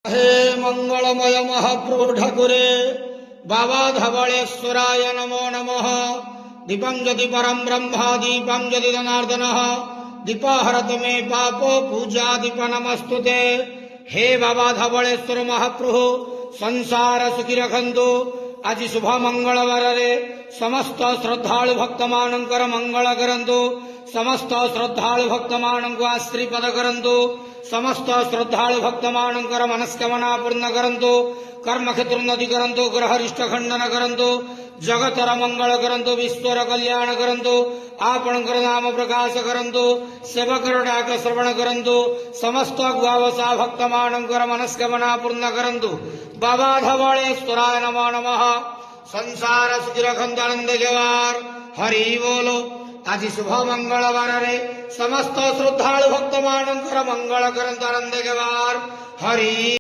हे मंगलमय महाप्रभु ठाकुरे बाबा धवलेश्वराय नमो नमः। दीपं ज्योति परम ब्रह्म दीपं ज्योति जनार्दन दीपहरत मे पापो पूजा दीप नमस्तुते। हे बाबा धवलेश्वर महाप्रभु संसार सुखी रखंतु। आज शुभ मंगलवार समस्त श्रद्धालु भक्त मानकर मंगल करंतु। समस्त श्रद्धालु भक्त मानक आश्रीपद करंतु। समस्त श्रद्धालु भक्त मानकर मनस्कामना पूर्ण करंतु। कर्म क्षेत्र उन्नति करंतु। ग्रहरिष्ट खंडन करंतु। जगतर मंगल करंतु। विश्वर कल्याण करंतु। आपणकर नाम प्रकाश करंतु। सेवकर डाक श्रवण करंतु। समस्त गुआवसा भक्त मानकर मनस्कामना पूर्ण करंतु। बाबा धवलेश्वराय नमो नमः। संसार सुखी रखंतु आनंद जवार हरि बोलो। आज शुभ मंगलवार समस्त श्रद्धालु भक्त मानकर मंगल करंतु आनंद जवार हरि।